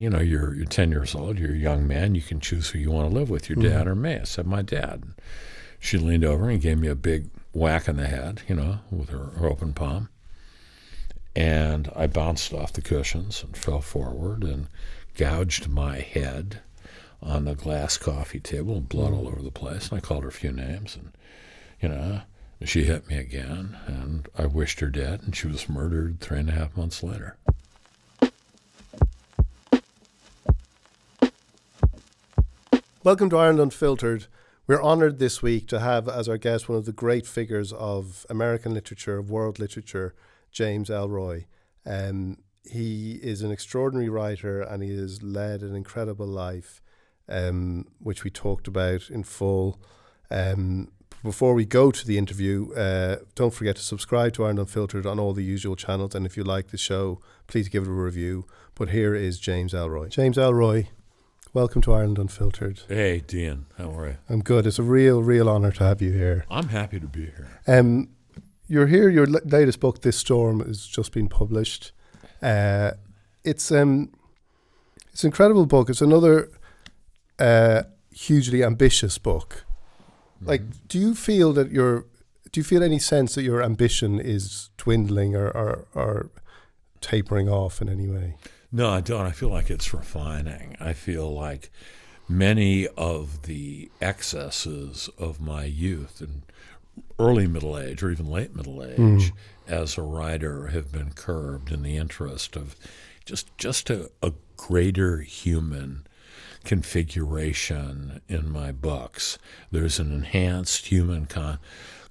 you're 10 years old, you're a young man, you can choose who you want to live with, your dad or me. I said, my dad. She leaned over and gave me a big whack in the head, with her open palm. And I bounced off the cushions and fell forward and gouged my head on the glass coffee table and blood all over the place. And I called her a few names, and, she hit me again, and I wished her dead, and she was murdered 3.5 months later. Welcome to Ireland Unfiltered. We're honoured this week to have as our guest one of the great figures of American literature, of world literature, James Ellroy. He is an extraordinary writer, and he has led an incredible life, which we talked about in full. Before we go to the interview, don't forget to subscribe to Ireland Unfiltered on all the usual channels, and if you like the show, please give it a review. But here is James Ellroy. James Ellroy, welcome to Ireland Unfiltered. Hey, Dion, how are you? I'm good. It's a real honour to have you here. I'm happy to be here. You're here. Your latest book, This Storm, has just been published. It's an incredible book. It's another hugely ambitious book. Like, do you feel any sense that your ambition is dwindling or tapering off in any way? No, I don't. I feel like it's refining. I feel like many of the excesses of my youth and early middle age or even late middle age as a writer have been curbed in the interest of just a greater human configuration in my books. There's an enhanced human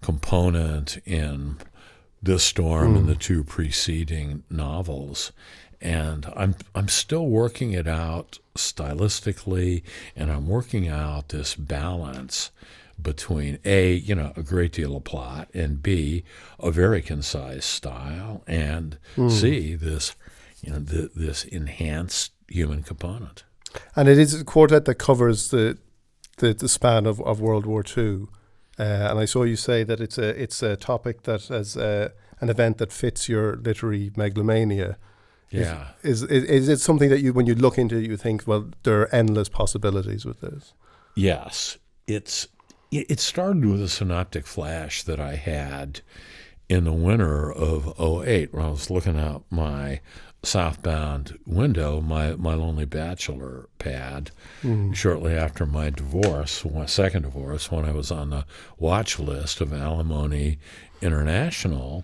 component in This Storm and the two preceding novels. And I'm still working it out stylistically, and I'm working out this balance between A, a great deal of plot, and B, a very concise style, and C, this enhanced human component. And it is a quartet that covers the span of World War II. And I saw you say that it's a topic that has an event that fits your literary megalomania. Yeah. Is it something that when you look into it, you think, well, there are endless possibilities with this? Yes. It started with a synoptic flash that I had in the winter of 2008 when I was looking out my southbound window, my lonely bachelor pad, shortly after my divorce, my second divorce, when I was on the watch list of Alimony International.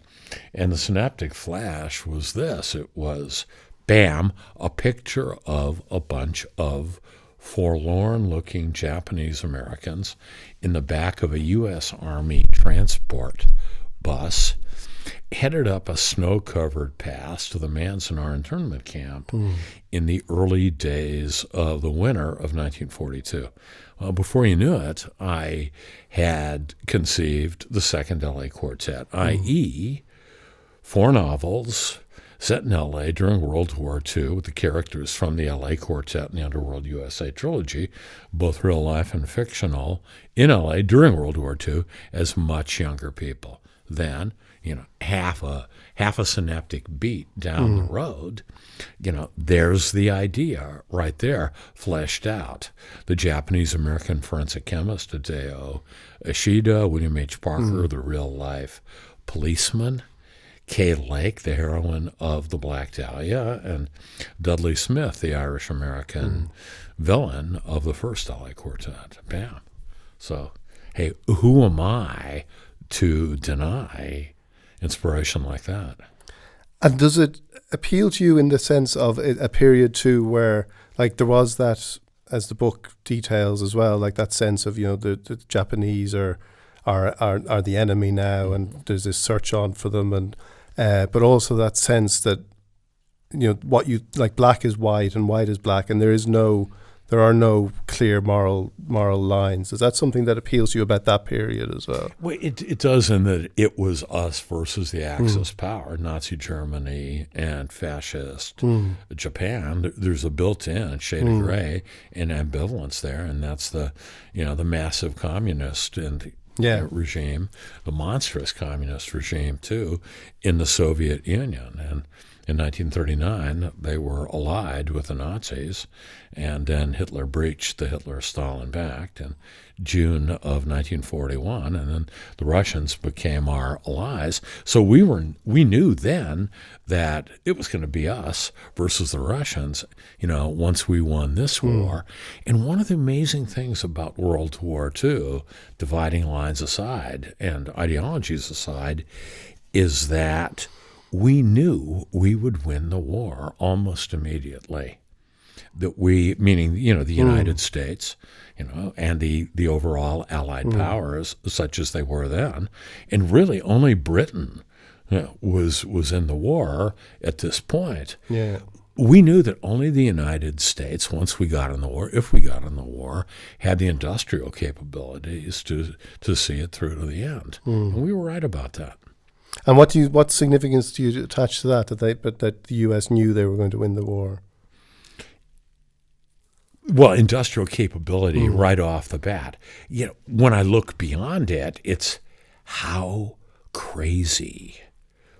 And the synaptic flash was this. It was, bam, a picture of a bunch of forlorn-looking Japanese Americans in the back of a U.S. Army transport bus headed up a snow-covered pass to the Manzanar internment camp in the early days of the winter of 1942. Well, before you knew it, I had conceived the second L.A. quartet, i.e., 4 novels set in L.A. during World War II with the characters from the L.A. quartet and the Underworld USA trilogy, both real life and fictional, in L.A. during World War II as much younger people. Then, half a synaptic beat down the road, there's the idea right there fleshed out. The Japanese-American forensic chemist, Hideo Ishida, William H. Parker, the real-life policeman, Kay Lake, the heroine of The Black Dahlia, and Dudley Smith, the Irish-American villain of the first LA Quartet. Bam. So, hey, who am I to deny inspiration like that? And does it appeal to you in the sense of a period too where, like, there was that, as the book details as well, like that sense of, the Japanese are the enemy now, and there's this search on for them, and but also that sense that what you like, black is white and white is black, and there are no clear moral lines. Is that something that appeals to you about that period as well? Well, it does, in that it was us versus the Axis power, Nazi Germany and fascist Japan. There's a built-in shade of gray and ambivalence there, and that's the massive communist and regime, the monstrous communist regime too, in the Soviet Union. And In 1939, they were allied with the Nazis, and then Hitler breached the Hitler-Stalin Pact in June of 1941, and then the Russians became our allies. So we knew then that it was going to be us versus the Russians, once we won this war. And one of the amazing things about World War II, dividing lines aside and ideologies aside, is that we knew we would win the war almost immediately. That we, meaning, the United States, and the overall Allied powers, such as they were then, and really only Britain was in the war at this point. Yeah. We knew that only the United States, once we got in the war, if we got in the war, had the industrial capabilities to see it through to the end. And we were right about that. And what significance do you attach to that? That the U.S. knew they were going to win the war? Well, industrial capability right off the bat. When I look beyond it, it's how crazy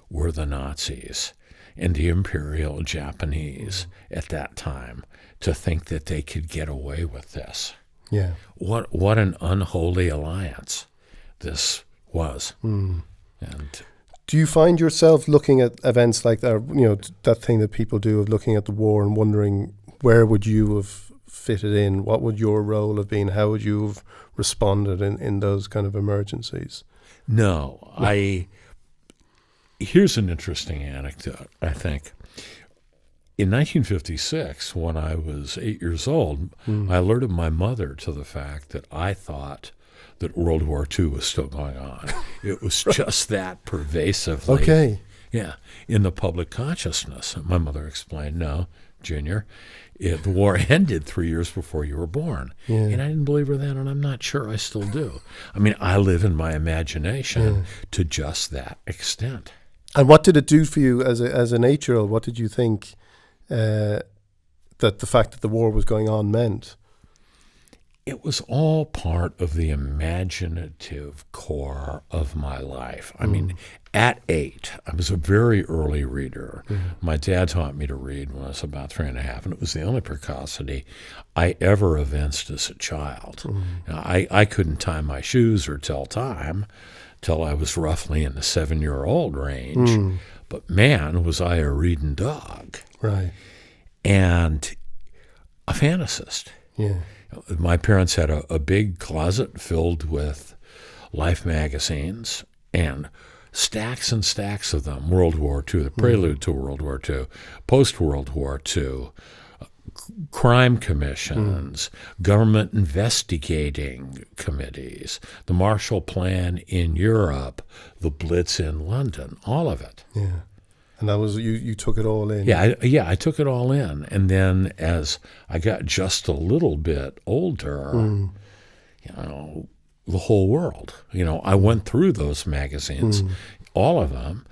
were the Nazis and the Imperial Japanese at that time to think that they could get away with this. Yeah. What an unholy alliance this was. And do you find yourself looking at events like that, that thing that people do of looking at the war and wondering where would you have fitted in? What would your role have been? How would you have responded in those kind of emergencies? No. Here's an interesting anecdote, I think. In 1956, when I was 8 years old, I alerted my mother to the fact that I thought that World War II was still going on. It was just that pervasively. Okay. Yeah, in the public consciousness. My mother explained, no, Junior, the war ended 3 years before you were born. Yeah. And I didn't believe her then, and I'm not sure I still do. I mean, I live in my imagination to just that extent. And what did it do for you as an 8-year-old? What did you think that the fact that the war was going on meant? It was all part of the imaginative core of my life. I mean, at 8, I was a very early reader. My dad taught me to read when I was about 3.5, and it was the only precocity I ever evinced as a child. Now, I couldn't tie my shoes or tell time till I was roughly in the 7-year-old range. But man, was I a reading dog. Right. And a fantasist. Yeah. My parents had a big closet filled with Life magazines and stacks and stacks of them. World War II, the prelude to World War II, post-World War II, crime commissions, government investigating committees, the Marshall Plan in Europe, the Blitz in London, all of it. Yeah. And that was you took it all in. Yeah, I took it all in. And then as I got just a little bit older, the whole world. I went through those magazines, all of them,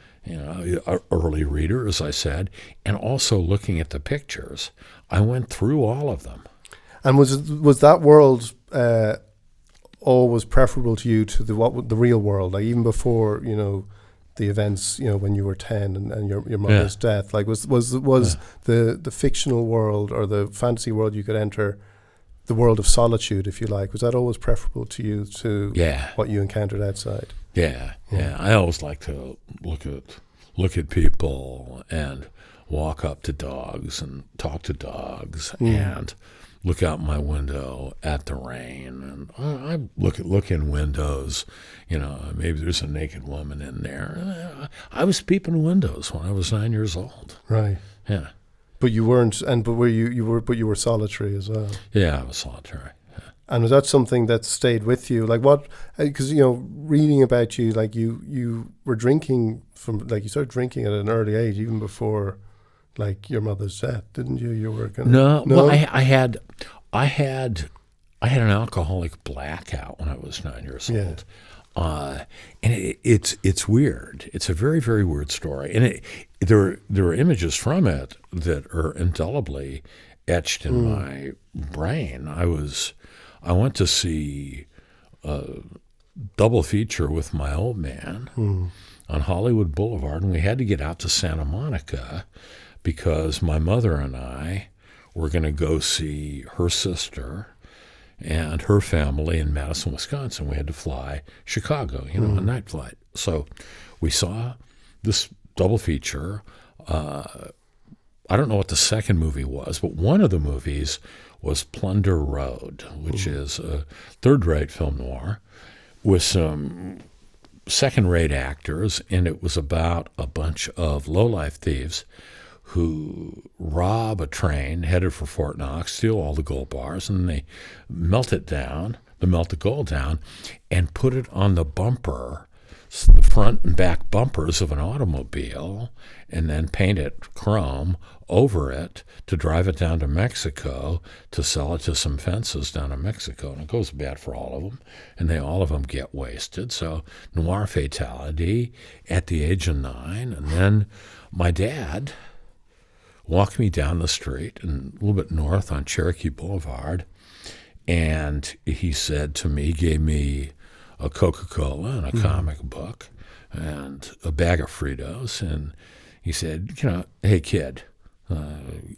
early reader, as I said, and also looking at the pictures. I went through all of them. And was that world always preferable to you to the real world? Like even before, the events, when you were 10 and your mother's death, like was the fictional world or the fantasy world you could enter, the world of solitude, if you like, was that always preferable to you to what you encountered outside? Yeah. I always like to look at people and walk up to dogs and talk to dogs and look out my window at the rain. And I look in windows, maybe there's a naked woman in there. I was peeping windows when I was 9 years old. Right. Yeah. But you weren't, but you were solitary as well. Yeah, I was solitary. Yeah. And was that something that stayed with you? Like what? Because reading about you, like you were drinking you started drinking at an early age, even before, like your mother's death, didn't you? You were no. Well, I had an alcoholic blackout when I was 9 years old. And it's weird. It's a very, very weird story. And there are images from it that are indelibly etched in my brain. I went to see a double feature with my old man. on Hollywood Boulevard, and we had to get out to Santa Monica because my mother and I were going to go see her sister and her family in Madison, Wisconsin. We had to fly Chicago, a night flight. So we saw this double feature. I don't know what the second movie was, but one of the movies was Plunder Road, which is a third-rate film noir with some second-rate actors, and it was about a bunch of low-life thieves who rob a train headed for Fort Knox, steal all the gold bars, and they melt the gold down, and put it on the bumper, the front and back bumpers of an automobile, and then paint it chrome over it to drive it down to Mexico to sell it to some fences down in Mexico. And it goes bad for all of them, and all of them get wasted. So noir fatality at the age of 9. And then my dad walked me down the street and a little bit north on Cherokee Boulevard, and he said to me, he gave me a Coca-Cola and a comic book and a bag of Fritos, and he said, hey, kid,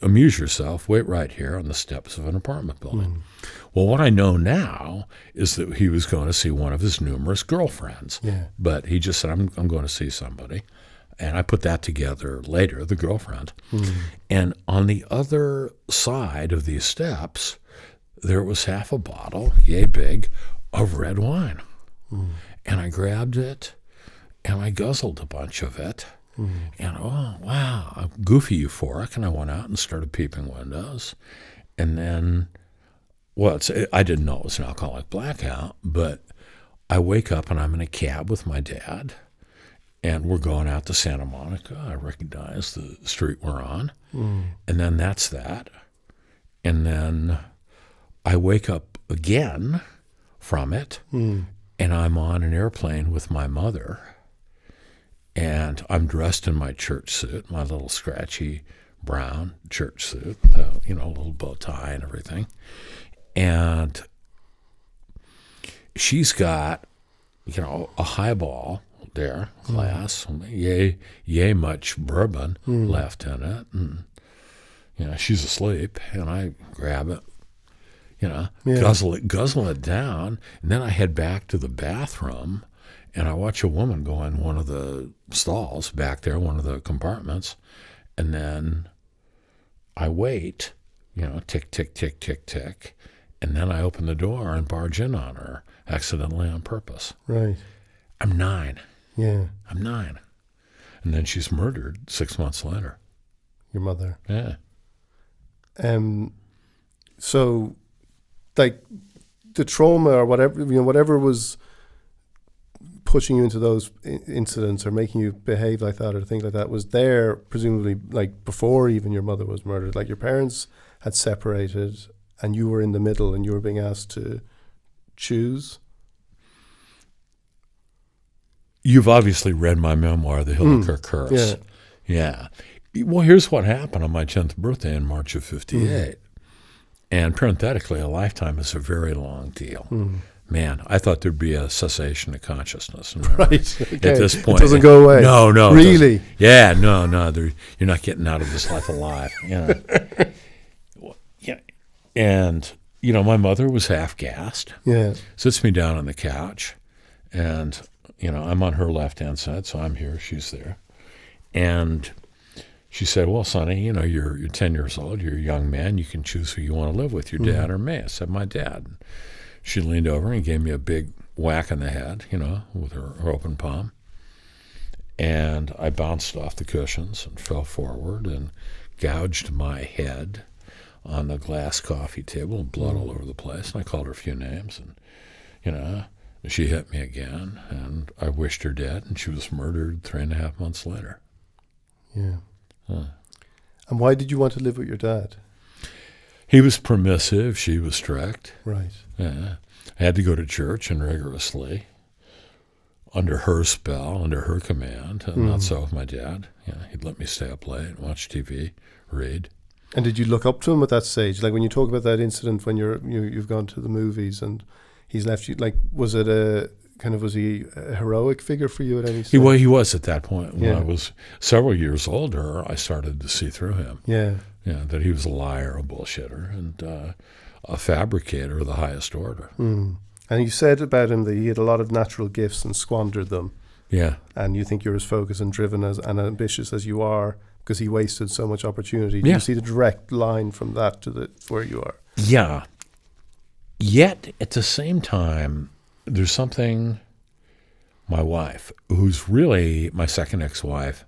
amuse yourself, wait right here on the steps of an apartment building. Well, what I know now is that he was going to see one of his numerous girlfriends, but he just said, I'm going to see somebody. And I put that together later, the girlfriend. And on the other side of these steps, there was half a bottle, yay big, of red wine. And I grabbed it, and I guzzled a bunch of it. And, oh, wow, I'm goofy euphoric. And I went out and started peeping windows. And then, I didn't know it was an alcoholic blackout, but I wake up and I'm in a cab with my dad. And we're going out to Santa Monica. I recognize the street we're on. And then that's that. And then I wake up again from it, and I'm on an airplane with my mother. And I'm dressed in my church suit, my little scratchy brown church suit, a little bow tie and everything. And she's got, a highball there, glass, yay much bourbon left in it, and she's asleep, and I grab it, guzzle it down, and then I head back to the bathroom, and I watch a woman go in one of the stalls back there, one of the compartments, and then I wait, tick, tick, tick, tick, tick, and then I open the door and barge in on her, accidentally on purpose. Right. I'm 9. Yeah. I'm 9. And then she's murdered 6 months later. Your mother. Yeah. So, like, the trauma or whatever was pushing you into those incidents or making you behave like that or things like that was there, presumably, like, before even your mother was murdered. Like, your parents had separated and you were in the middle and you were being asked to choose. You've obviously read my memoir, The Hoover Curse. Yeah. Well, here's what happened on my 10th birthday in March of 58. And parenthetically, a lifetime is a very long deal. Man, I thought there'd be a cessation of consciousness. Right. Okay. At this point. It doesn't go away. No. Really? Yeah, no. You're not getting out of this life alive. And, my mother was half-gassed. Yeah. Sits me down on the couch, and, I'm on her left-hand side, so I'm here, she's there. And she said, well, Sonny, you're 10 years old, you're a young man, you can choose who you want to live with, your dad or me. I said, my dad. She leaned over and gave me a big whack in the head, with her open palm. And I bounced off the cushions and fell forward and gouged my head on the glass coffee table, and blood all over the place. And I called her a few names, and, she hit me again, and I wished her dead, and she was murdered 3.5 months later. Yeah. And why did you want to live with your dad? He was permissive. She was strict. Right. Yeah. I had to go to church and rigorously under her spell, under her command, and not so with my dad. He'd let me stay up late, watch TV, read. And did you look up to him at that stage? Like when you talk about that incident when you've gone to the movies and he's left you, like, was it was he a heroic figure for you at any stage? He was at that point. When Yeah. I was several years older, I started to see through him. Yeah. Yeah, that he was a liar, a bullshitter, and a fabricator of the highest order. Mm. And you said about him that he had a lot of natural gifts and squandered them. Yeah. And you think you're as focused and driven and ambitious as you are because he wasted so much opportunity. Do Yeah. you see the direct line from that to where you are? Yeah. Yet, at the same time, there's something, my wife, who's really my second ex-wife,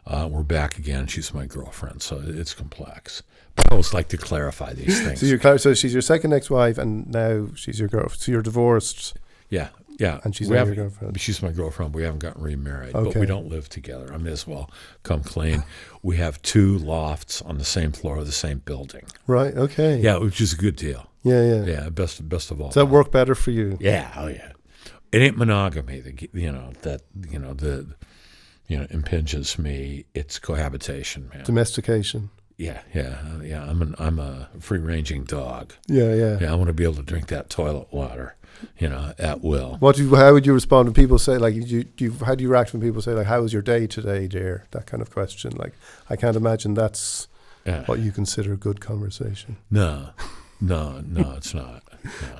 we're back again. She's my girlfriend, so it's complex. But I always like to clarify these things. So she's your second ex-wife, and now she's your girlfriend. So you're divorced. Yeah. And she's your girlfriend. She's my girlfriend. We haven't gotten remarried, Okay. but we don't live together. I may as well come clean. We have 2 lofts on the same floor of the same building. Right. Okay. Yeah, which is a good deal. Yeah. Yeah, best of all. Does that work better for you? Yeah, oh yeah. It ain't monogamy that impinges me. It's cohabitation, man. Domestication. Yeah. I'm a free ranging dog. Yeah. Yeah, I want to be able to drink that toilet water, at will. How would you respond when people say, like, how do you react when people say, like, how was your day today, dear? That kind of question. Like, I can't imagine that's what you consider good conversation. No, it's not. No.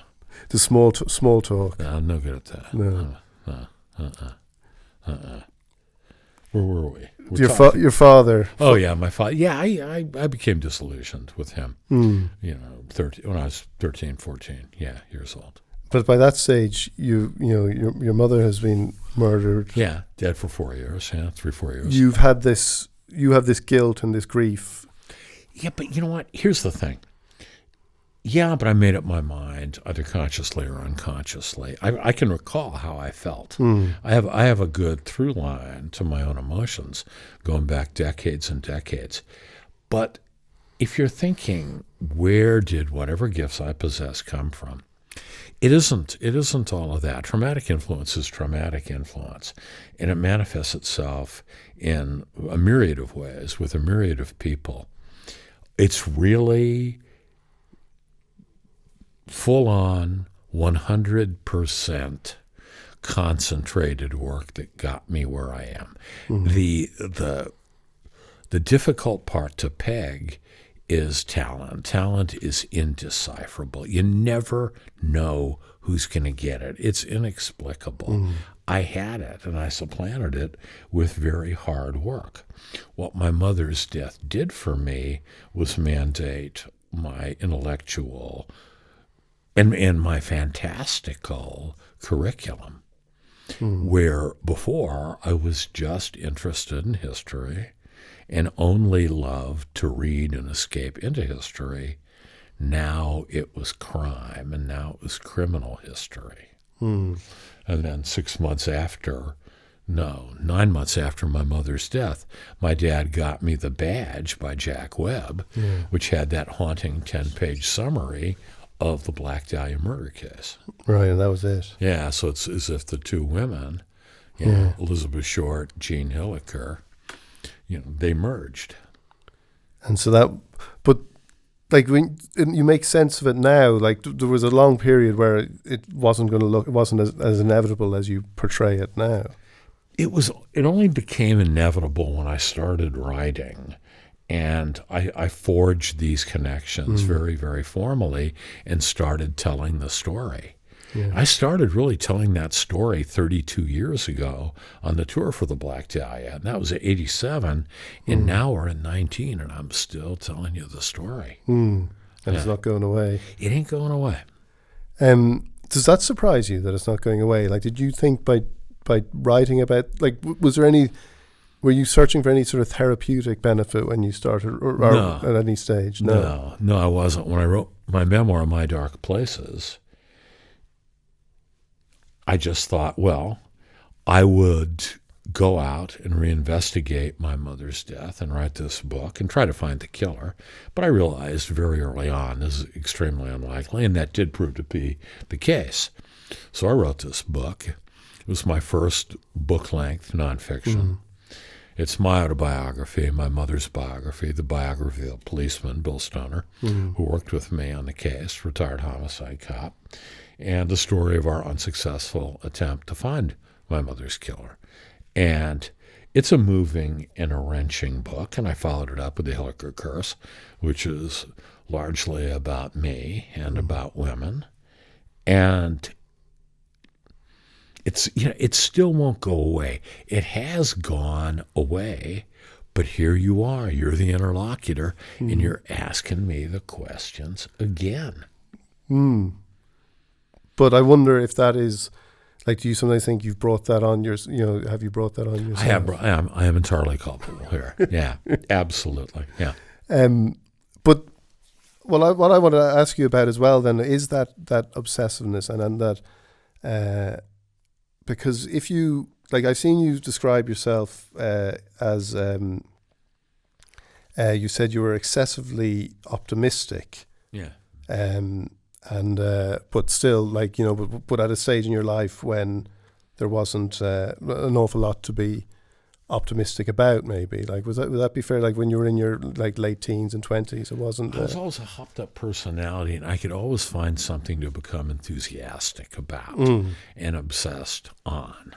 The small talk. No, I'm no good at that. No. Where were we? Your father. Oh yeah, my father. Yeah, I became disillusioned with him. 13 when I was 13, 14. Yeah, years old. But by that stage, your mother has been murdered. Yeah, dead for 4 years. Yeah, 3-4 years. You have this guilt and this grief. Yeah, but you know what? Here's the thing. Yeah, but I made up my mind, either consciously or unconsciously. I can recall how I felt. I have a good through line to my own emotions, going back decades and decades. But if you're thinking, where did whatever gifts I possess come from? It isn't all of that. Traumatic influence is traumatic influence, and it manifests itself in a myriad of ways with a myriad of people. It's really full-on, 100% concentrated work that got me where I am. The difficult part to peg is talent. Talent is indecipherable. You never know who's going to get it. It's inexplicable. I had it, and I supplanted it with very hard work. What my mother's death did for me was mandate my intellectual and my fantastical curriculum, where before I was just interested in history and only loved to read and escape into history. Now it was crime, and now it was criminal history. And then 9 months after my mother's death, my dad got me The Badge by Jack Webb, which had that haunting 10-page summary of the Black Dahlia murder case. Right, and that was it. Yeah, so it's as if the 2 women, Elizabeth Short, Jean Hilliker, they merged. And so that, but like when you make sense of it now, like there was a long period where it wasn't as inevitable as you portray it now. It only became inevitable when I started writing. And I forged these connections very, very formally and started telling the story. Yeah. I started really telling that story 32 years ago on the tour for the Black Dahlia. And that was at 87. And now we're in 19, and I'm still telling you the story. And it's not going away. It ain't going away. Does that surprise you that it's not going away? Like, did you think by writing about, like, were you searching for any sort of therapeutic benefit when you started, or No. at any stage? No, I wasn't. When I wrote my memoir, My Dark Places, I just thought, well, I would go out and reinvestigate my mother's death and write this book and try to find the killer. But I realized very early on this is extremely unlikely, and that did prove to be the case. So I wrote this book. It was my first book-length nonfiction. It's my autobiography, my mother's biography, the biography of a policeman, Bill Stoner, who worked with me on the case, retired homicide cop, and the story of our unsuccessful attempt to find my mother's killer. And it's a moving and a wrenching book, and I followed it up with the Hoover Curse, which is largely about me and about women. And it still won't go away. It has gone away, but here you are. You're the interlocutor, and you're asking me the questions again. But I wonder if that is, like, do you sometimes think you've brought that on have you brought that on yourself? I am entirely culpable here. Yeah, absolutely. Yeah. But what I want to ask you about as well then is that obsessiveness and that. Because if you, like, I've seen you describe yourself as, you said you were excessively optimistic. Yeah. But still, like, but at a stage in your life when there wasn't an awful lot to be optimistic about, maybe. Like, would that be fair? Like, when you were in your, like, late teens and 20s, it wasn't... I was always a hopped-up personality, and I could always find something to become enthusiastic about and obsessed on.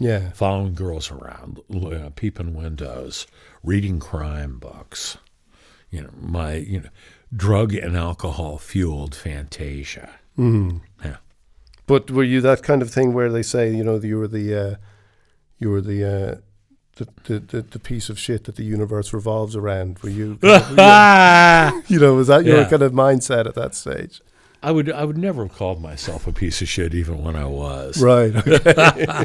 Yeah. Following girls around, peeping windows, reading crime books, my drug and alcohol-fueled fantasia. Yeah. But were you that kind of thing where they say, you were the piece of shit that the universe revolves around? Were you, was that your kind of mindset at that stage? I would never have called myself a piece of shit even when I was. Right. Okay.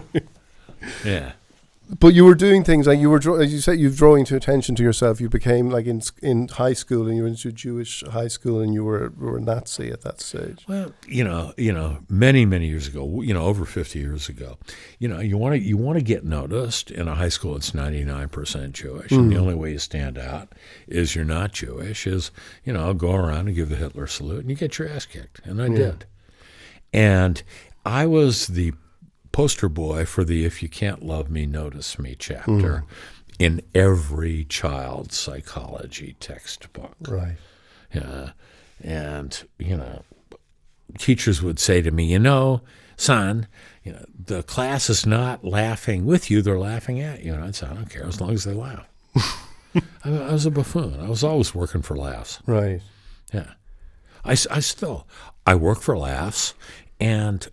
Yeah. But you were doing things like as you said, you were drawing to attention to yourself. You became, like, in high school, and you were into Jewish high school, and you were a Nazi at that stage. Well, many years ago, over 50 years ago, you want to get noticed in a high school. It's 99% Jewish, and the only way you stand out is you're not Jewish. Is go around and give the Hitler salute, and you get your ass kicked, and I did. And I was the poster boy for the "If You Can't Love Me, Notice Me" chapter in every child psychology textbook. Right. Yeah. And, teachers would say to me, son, the class is not laughing with you, they're laughing at you. And I'd say, I don't care as long as they laugh. I was a buffoon. I was always working for laughs. Right. Yeah. I work for laughs, and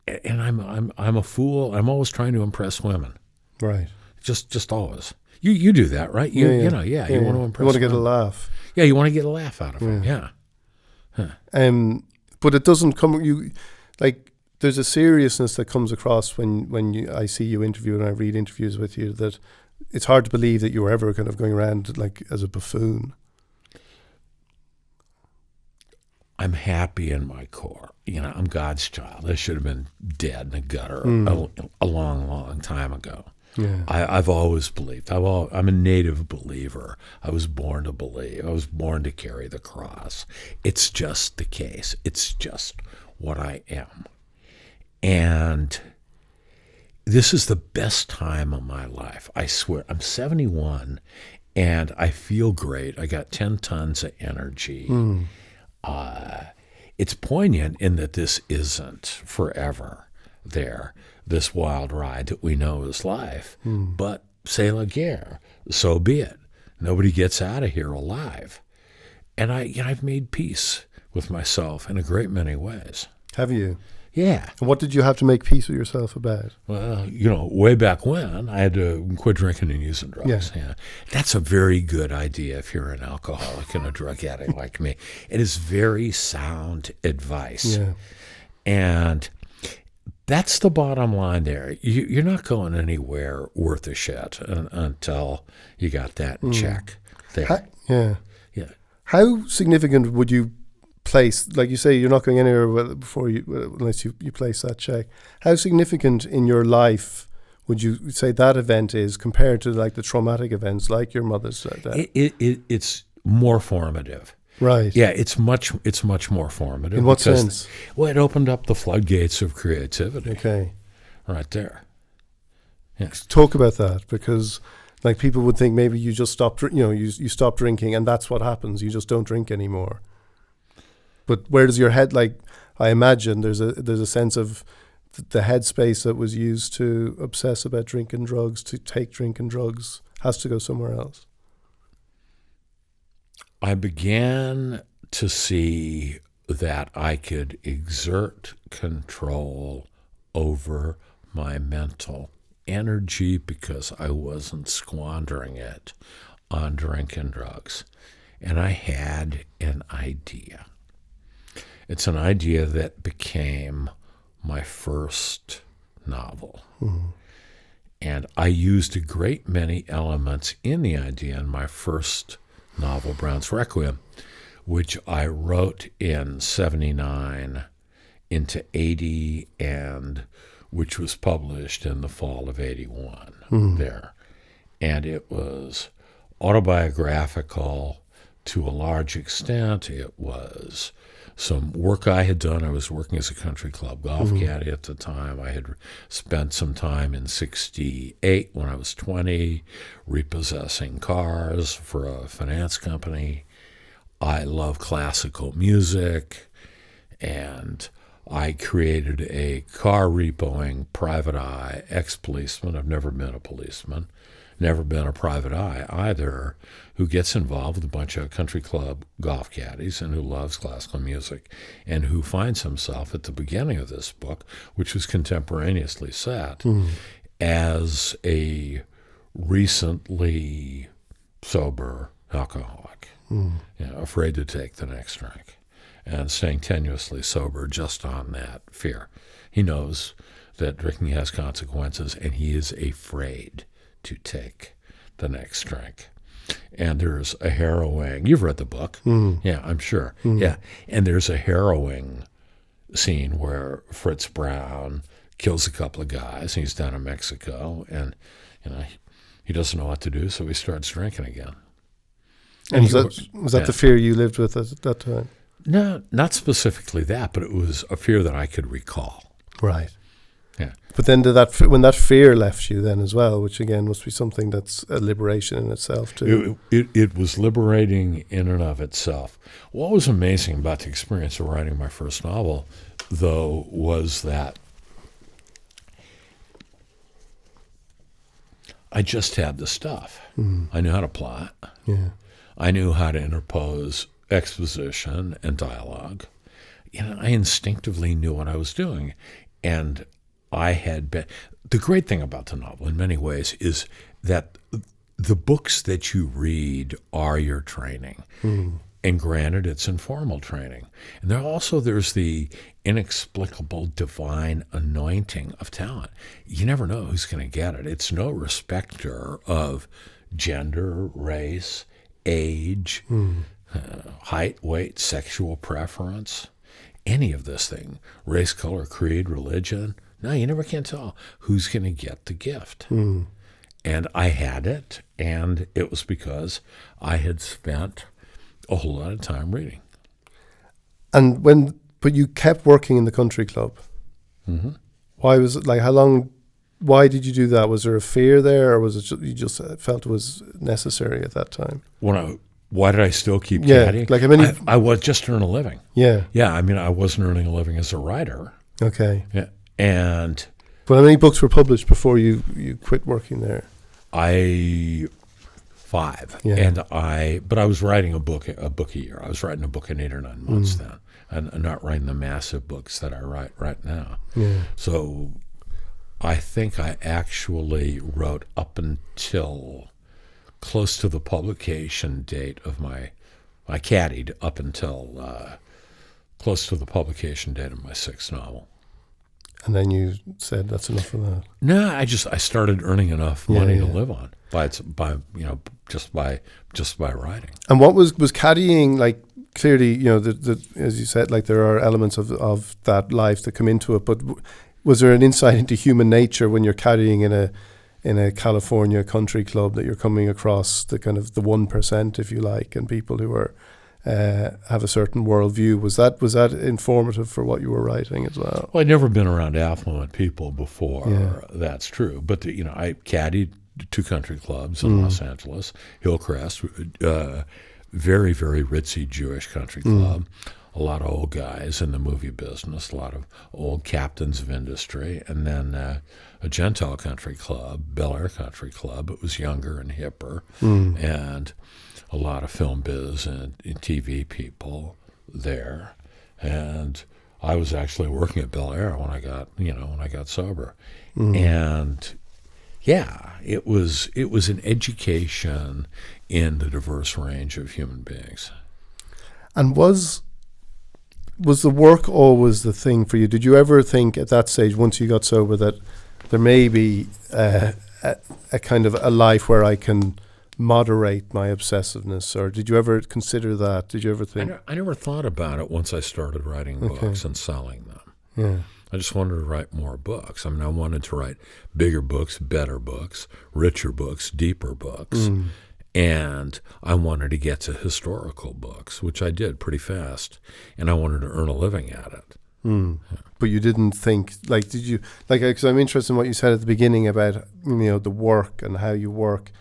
I'm a fool. I'm always trying to impress women. Right. Just always. You do that, right? You want to impress. You want to get a laugh. Yeah, you want to get a laugh out of them. Yeah. Huh. But it doesn't come. There's a seriousness that comes across when I see you interview and I read interviews with you, that it's hard to believe that you were ever kind of going around, like, as a buffoon. I'm happy in my core. I'm God's child. I should have been dead in a gutter a long, long time ago. Yeah. I've always believed. I'm a native believer. I was born to believe. I was born to carry the cross. It's just the case. It's just what I am. And this is the best time of my life. I swear. I'm 71, and I feel great. I got 10 tons of energy. It's poignant in that this isn't forever there, this wild ride that we know is life. But c'est la guerre, so be it. Nobody gets out of here alive. And I've made peace with myself in a great many ways. Have you? Yeah. And what did you have to make peace with yourself about? Well, way back when, I had to quit drinking and using drugs. Yeah. That's a very good idea if you're an alcoholic and a drug addict like me. It is very sound advice. Yeah. And that's the bottom line there. You're not going anywhere worth a shit until you got that in check there. Yeah. How significant would you place, like you say, you're not going anywhere before unless you place that check. How significant in your life would you say that event is compared to, like, the traumatic events like your mother's death? It's more formative. Right. Yeah, it's much more formative. In what sense? Well, it opened up the floodgates of creativity. Okay. Right there. Yes. Talk about that, because like people would think maybe you just stop, you stop drinking and that's what happens. You just don't drink anymore. But where does your head, like, I imagine there's a sense of the headspace that was used to obsess about drinking drugs, to take drinking drugs, has to go somewhere else. I began to see that I could exert control over my mental energy because I wasn't squandering it on drinking drugs. And I had an idea. It's an idea that became my first novel. Mm-hmm. And I used a great many elements in the idea in my first novel, Brown's Requiem, which I wrote in 79 into 80, and which was published in the fall of 81 there. And it was autobiographical to a large extent. It was some work I had done. I was working as a country club golf caddy at the time. I had spent some time in 68 when I was 20 repossessing cars for a finance company. I love classical music, and I created a car repoing private eye ex-policeman. I've never been a policeman, never been a private eye either, who gets involved with a bunch of country club golf caddies and who loves classical music, and who finds himself at the beginning of this book, which was contemporaneously set, as a recently sober alcoholic, afraid to take the next drink, and staying tenuously sober just on that fear. He knows that drinking has consequences, and he is afraid to take the next drink. And there's a harrowing, you've read the book. Yeah, I'm sure. Yeah. And there's a harrowing scene where Fritz Brown kills a couple of guys, and he's down in Mexico, and he doesn't know what to do, so he starts drinking again. And was that the fear you lived with at that time? No, not specifically that, but it was a fear that I could recall. Right. Yeah. But then when that fear left you then as well, which again must be something that's a liberation in itself too. It was liberating in and of itself. What was amazing about the experience of writing my first novel, though, was that I just had the stuff. I knew how to plot. Yeah. I knew how to interpose exposition and dialogue. I instinctively knew what I was doing. And I had been... The great thing about the novel, in many ways, is that the books that you read are your training. And granted, it's informal training. And there's the inexplicable divine anointing of talent. You never know who's going to get it. It's no respecter of gender, race, age, height, weight, sexual preference, any of this thing, race, color, creed, religion. No, you never can tell who's going to get the gift. And I had it, and it was because I had spent a whole lot of time reading. But you kept working in the country club. Why was it, like, how long, why did you do that? Was there a fear there, or was it you just felt it was necessary at that time? Why did I still keep caddying? Like I was just earning a living. Yeah. Yeah, I wasn't earning a living as a writer. Okay. Yeah. And but how many books were published before you quit working there? 5. Yeah. But I was writing a book a year. I was writing a book in 8 or 9 months then, and not writing the massive books that I write right now. Yeah. So I think I actually wrote up until close to the publication date of I caddied up until close to the publication date of my 6th novel. And then you said that's enough of that. No, I started earning enough money to live on just by writing. And what was caddying like? Clearly, as you said, like there are elements of that life that come into it. But was there an insight into human nature when you're caddying in a California country club, that you're coming across the kind of the 1%, if you like, and people who are have a certain worldview. Was that informative for what you were writing as well? Well, I'd never been around affluent people before. Yeah. That's true. But I caddied 2 country clubs in Los Angeles, Hillcrest, very, very ritzy Jewish country club. A lot of old guys in the movie business, a lot of old captains of industry, and then a Gentile country club, Bel Air Country Club. It was younger and hipper, and a lot of film biz and TV people there. And I was actually working at Bel Air when I got sober, and yeah, it was an education in the diverse range of human beings. And was the work always the thing for you? Did you ever think at that stage, once you got sober, that there may be a kind of a life where I can moderate my obsessiveness? Or did you ever consider that? Did you ever think? I never thought about it once I started writing books and selling them. Yeah. I just wanted to write more books. I mean, I wanted to write bigger books, better books, richer books, deeper books. And I wanted to get to historical books, which I did pretty fast. And I wanted to earn a living at it. But you didn't think, did you, because I'm interested in what you said at the beginning about, the work and how you work.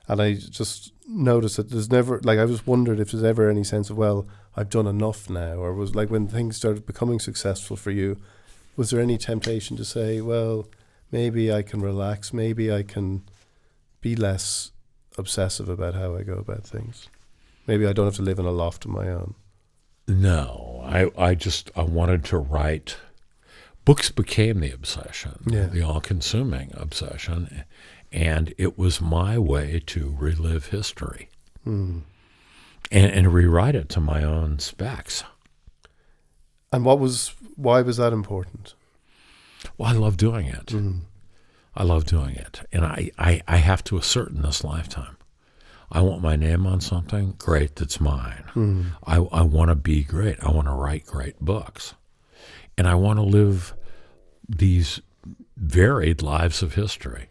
And I just noticed that there's never, I just wondered if there's ever any sense of, well, I've done enough now. Or was when things started becoming successful for you, was there any temptation to say, well, maybe I can relax, maybe I can be less obsessive about how I go about things? Maybe I don't have to live in a loft of my own. No, I wanted to write. Books became the obsession, the all-consuming obsession, and it was my way to relive history and rewrite it to my own specs. And why was that important? Well, I love doing it. I love doing it. And I have to assert in this lifetime. I want my name on something, great, that's mine. I want to be great. I want to write great books. And I want to live these varied lives of history.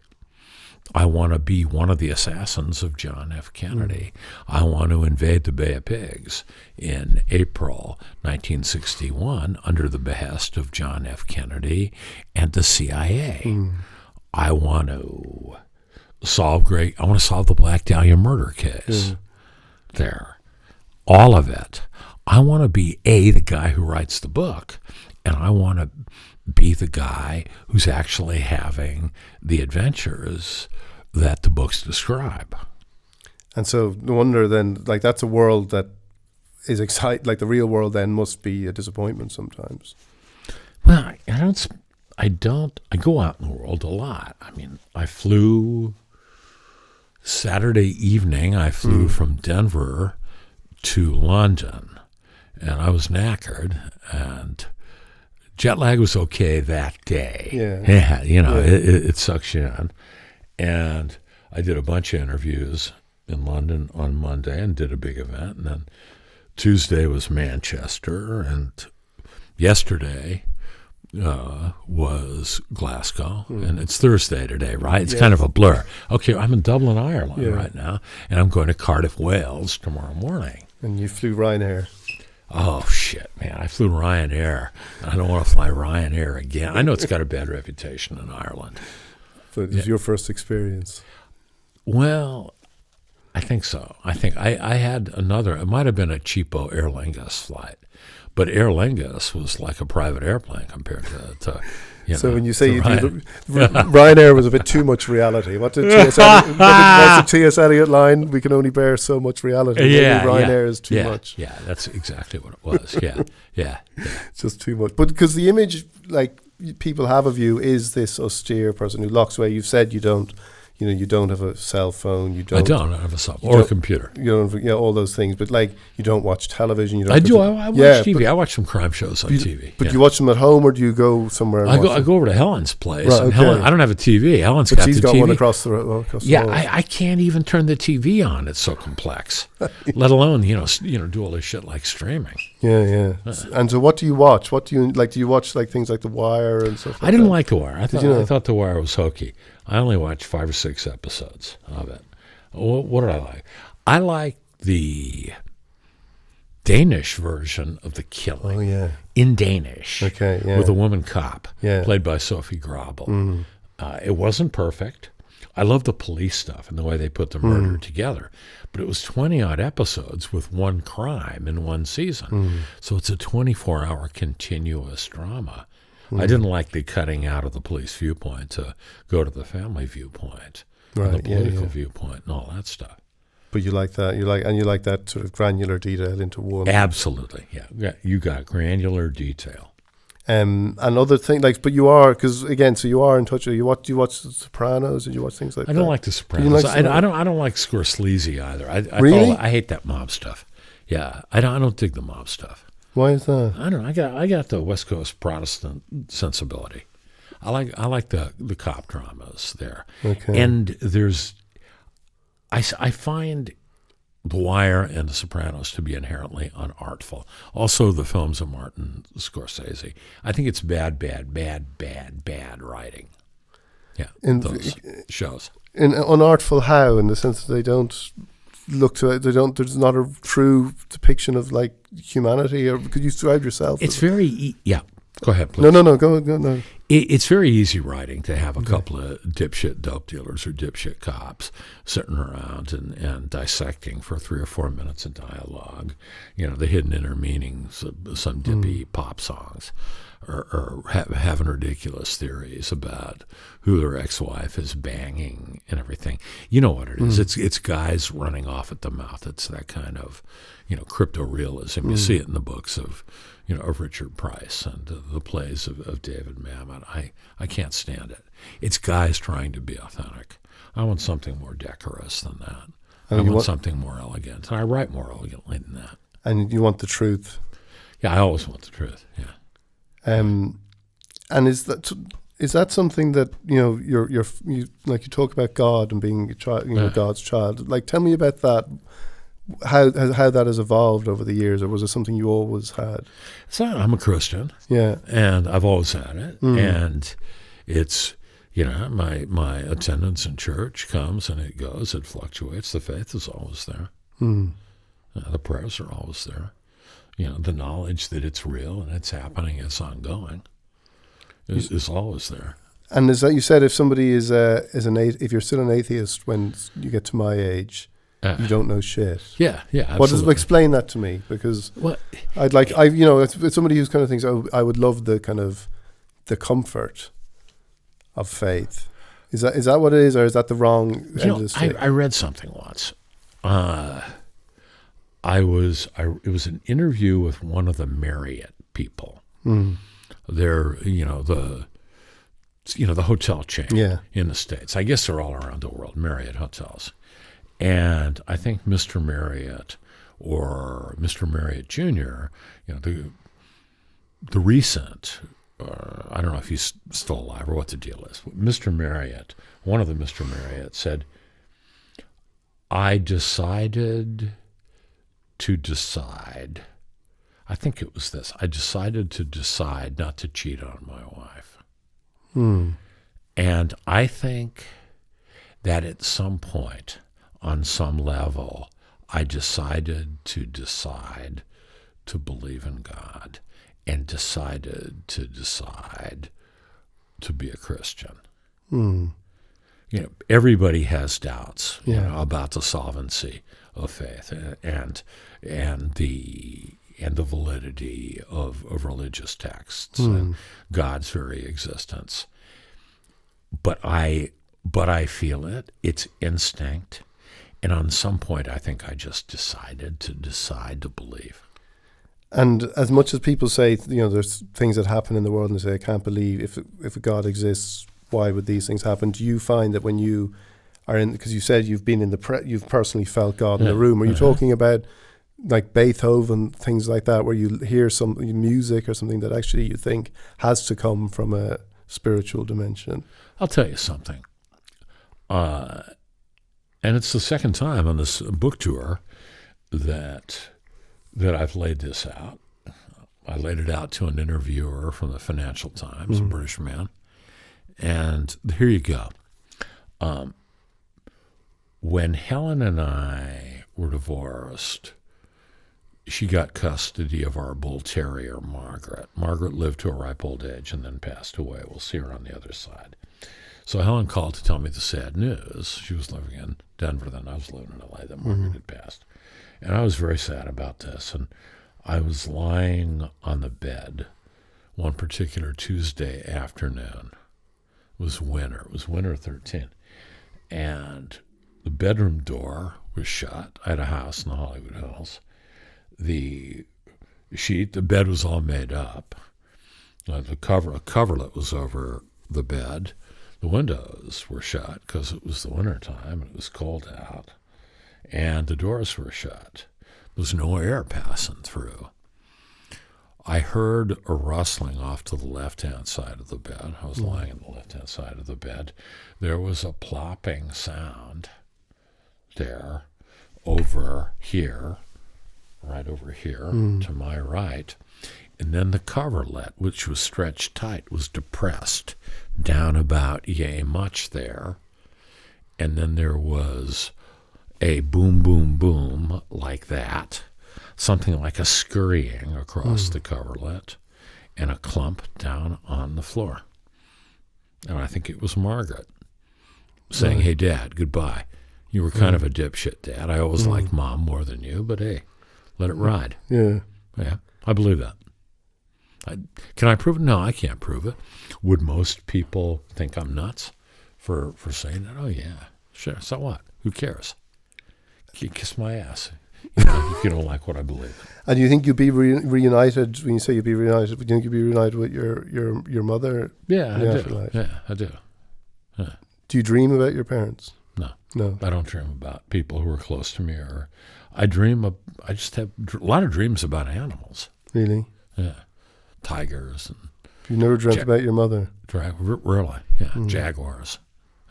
I want to be one of the assassins of John F. Kennedy. I want to invade the Bay of Pigs in April 1961 under the behest of John F. Kennedy and the CIA. I want to solve the Black Dahlia murder case there. All of it. I want to be the guy who writes the book, and I want to be the guy who's actually having the adventures that the books describe. And so no wonder then, that's a world that is exciting. The real world then must be a disappointment sometimes. Well, I go out in the world a lot. I mean, I flew Saturday evening. I flew from Denver to London, and I was knackered, and jet lag was okay that day. It sucks you in. And I did a bunch of interviews in London on Monday and did a big event. And then Tuesday was Manchester, and yesterday was Glasgow, and it's Thursday today, right? It's kind of a blur. Okay, I'm in Dublin, Ireland right now, and I'm going to Cardiff, Wales tomorrow morning. And you flew Ryanair. Oh, shit, man. I flew Ryanair. I don't want to fly Ryanair again. I know it's got a bad reputation in Ireland. So it was your first experience? Well, I think so. I think I had another. It might have been a cheapo Aer Lingus flight. But Aer Lingus was like a private airplane compared to So when you say Ryanair was a bit too much reality, what did T.S. Eliot line? We can only bear so much reality. Ryanair is too much. Yeah, that's exactly what it was. Yeah. It's just too much. But because the image people have of you is this austere person who locks away. You've said you don't have a cell phone. I don't have a cell phone or a computer. You don't, all those things. But you don't watch television. I do. I watch TV. I watch some crime shows on TV. But do you watch them at home, or do you go somewhere? I go over to Helen's place. Right, Helen, I don't have a TV. Helen's got the TV. She's got one across the road. I can't even turn the TV on. It's so complex. Let alone do all this shit like streaming. Yeah. And so, what do you watch? What do you like? Do you watch things like The Wire and stuff? I didn't like The Wire. I thought The Wire was hokey. I only watched 5 or 6 episodes of it. What did I like? I like the Danish version of The Killing. Oh, yeah. In Danish. Okay, yeah. With a woman cop, Yeah. played by Sophie Grabel. It wasn't perfect. I love the police stuff and the way they put the murder together. But it was 20-odd episodes with one crime in one season. So it's a 24-hour continuous drama. I didn't like the cutting out of the police viewpoint to go to the family viewpoint, and the political viewpoint, and all that stuff. But you like that. You like that sort of granular detail into one. Absolutely, yeah. You got granular detail. Another thing, but you are, because again, so you are in touch. Do you watch The Sopranos? Did you watch things like that? I don't like The Sopranos. I don't like Scorsese either. Really? I hate that mob stuff. Yeah, I don't dig the mob stuff. Why is that? I don't know. I got the West Coast Protestant sensibility. I like the cop dramas there. Okay. And I find The Wire and The Sopranos to be inherently unartful. Also, the films of Martin Scorsese. I think it's bad writing. Yeah, those shows. In unartful how? In the sense that they don't look to it. There's not a true depiction of like humanity. Or could you describe yourself? It's very yeah. Go ahead, please. No. Go. No. It's very easy writing to have a couple of dipshit dope dealers or dipshit cops sitting around and dissecting for 3 or 4 minutes of dialogue, the hidden inner meanings of some dippy pop songs, or having ridiculous theories about who their ex-wife is banging and everything. You know what it is. It's guys running off at the mouth. It's that kind of, crypto-realism. You see it in the books of Richard Price and the plays of David Mamet. I can't stand it. It's guys trying to be authentic. I want something more decorous than that. I want something more elegant. And I write more elegantly than that. And you want the truth. Yeah, I always want the truth. Yeah. And is that something that you like? You talk about God and being a child, God's child. Like, tell me about that. How that has evolved over the years, or was it something you always had? I'm a Christian. Yeah, and I've always had it, and it's my attendance in church comes and it goes, it fluctuates. The faith is always there. The prayers are always there. The knowledge that it's real and it's happening, it's ongoing, is always there. And is that, you said, if somebody if you're still an atheist when you get to my age, you don't know shit. Yeah, absolutely. Explain that to me, because I'd like, it's somebody who's kind of thinks, I would love the kind of the comfort of faith. Is that what it is, or is that the wrong end of the stick? I read something once. It was an interview with one of the Marriott people. They're the hotel chain in the States. I guess they're all around the world, Marriott hotels. And I think Mr. Marriott or Mr. Marriott Jr., the recent, I don't know if he's still alive or what the deal is. Mr. Marriott, one of the Mr. Marriott said, I decided to decide. I think it was this. I decided to decide not to cheat on my wife. And I think that at some point, on some level, I decided to believe in God, and decided to be a Christian. Everybody has doubts about the solvency of faith and the validity of religious texts and God's very existence. But I feel it. It's instinct. And on some point, I think I just decided to believe. And as much as people say, there's things that happen in the world, and they say, I can't believe if a God exists, why would these things happen? Do you find that when you are in, because you said you've been in you've personally felt God in the room, are you talking about like Beethoven, things like that, where you hear some music or something that actually you think has to come from a spiritual dimension? I'll tell you something. And it's the second time on this book tour that I've laid this out. I laid it out to an interviewer from the Financial Times, a British man. And here you go. When Helen and I were divorced, she got custody of our bull terrier, Margaret. Margaret lived to a ripe old age and then passed away. We'll see her on the other side. So Helen called to tell me the sad news. She was living in Denver then. I was living in L.A. that Margaret had passed. And I was very sad about this. And I was lying on the bed one particular Tuesday afternoon. It was winter. It was winter 13. And the bedroom door was shut. I had a house in the Hollywood Hills. The bed was all made up. A coverlet was over the bed. The windows were shut because it was the winter time and it was cold out. And the doors were shut. There was no air passing through. I heard a rustling off to the left-hand side of the bed. I was lying on the left-hand side of the bed. There was a plopping sound there over here, right over here to my right. And then the coverlet, which was stretched tight, was depressed down about yay much there. And then there was a boom, boom, boom like that, something like a scurrying across the coverlet, and a clump down on the floor. And I think it was Margaret saying, "Hey, Dad, goodbye. You were kind of a dipshit, Dad. I always liked Mom more than you, but hey, let it ride." Yeah. Yeah, I believe that. Can I prove it? No, I can't prove it. Would most people think I'm nuts for saying that? Oh, yeah, sure. So what? Who cares? Kiss my ass. If you don't like what I believe. And do you think you'd be reunited, when you say you'd be reunited, do you think you'd be reunited with your mother? Yeah, I do. Afterlife? Yeah, I do. Yeah. Do you dream about your parents? No. No. I don't dream about people who are close to me. I just have a lot of dreams about animals. Really? Yeah. Tigers and You never dreamt about your mother? Really, yeah. Jaguars.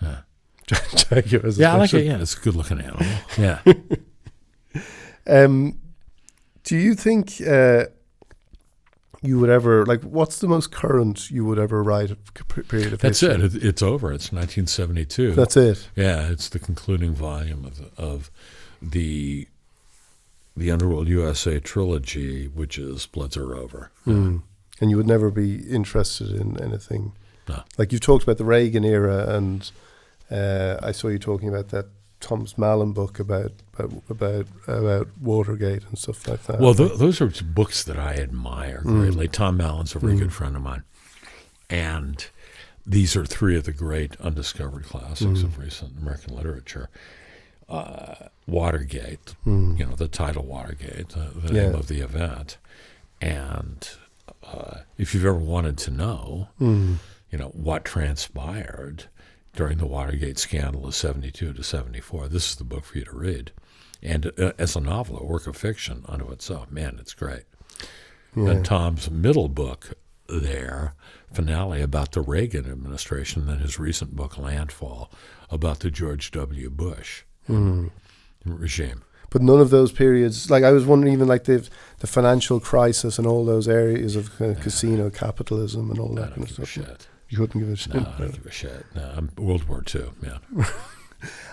Yeah. Jaguars. Yeah, I like it. Yeah, it's a good-looking animal. Yeah. Do you think you would ever, what's the most current you would ever write a period of That's history? it. It's over. It's 1972. That's it? Yeah, it's the concluding volume of the Underworld USA trilogy, which is Bloods Are Over. Mm. And you would never be interested in anything? No. Like you've talked about the Reagan era, and I saw you talking about that Thomas Mallon book about Watergate and stuff like that. Well, those are books that I admire greatly. Tom Mallon's a very good friend of mine. And these are three of the great undiscovered classics of recent American literature. Watergate, the title Watergate, the name of the event. And if you've ever wanted to know, what transpired during the Watergate scandal of 72 to 74, this is the book for you to read. And as a novel, a work of fiction unto itself, man, it's great. Yeah. And Tom's middle book there, finale about the Reagan administration, then his recent book, Landfall, about the George W. Bush regime. But none of those periods, I was wondering, even the financial crisis and all those areas of casino capitalism and all that kind of stuff. Shit. You couldn't give a shit. No, I don't give a shit. No, I'm World War II, yeah.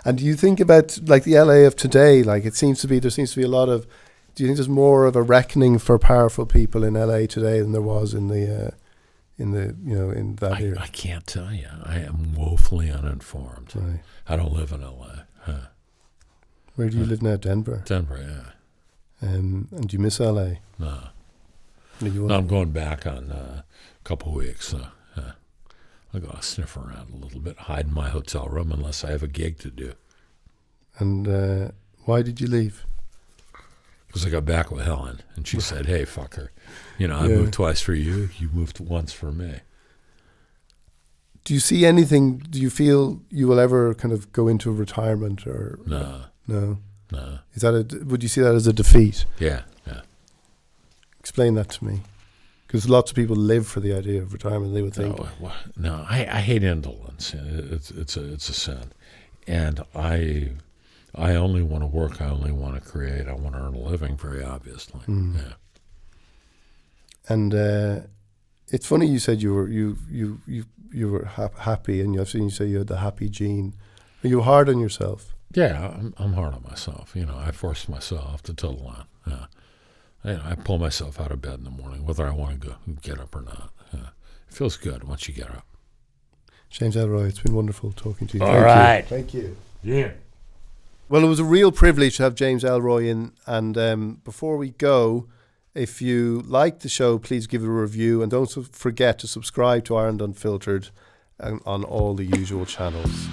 And do you think about the LA of today? There seems to be a lot of. Do you think there's more of a reckoning for powerful people in LA today than there was in that era? I can't tell you. I am woefully uninformed. Right. I don't live in LA. Where do you live now? Denver. Denver, yeah. And do you miss LA? No. I'm going back on a couple of weeks. So, I'll go sniff around a little bit, hide in my hotel room unless I have a gig to do. And why did you leave? Because I got back with Helen, and she said, "Hey, fucker, I moved twice for you. You moved once for me." Do you see anything? Do you feel you will ever kind of go into retirement or no? No. No. Would you see that as a defeat? Yeah. Explain that to me. Because lots of people live for the idea of retirement. They would think. No, I hate indolence. It's a sin, and I only want to work. I only want to create. I want to earn a living. Very obviously. Yeah. And it's funny you said you were happy, and I've seen you say you had the happy gene. Are you hard on yourself? Yeah, I'm hard on myself. I forced myself to toe the line. Yeah. I pull myself out of bed in the morning, whether I want to get up or not. It feels good once you get up. James Ellroy, it's been wonderful talking to you. All right. Thank you. Yeah. Well, it was a real privilege to have James Ellroy in. And before we go, if you like the show, please give it a review. And don't forget to subscribe to Ireland Unfiltered on all the usual channels.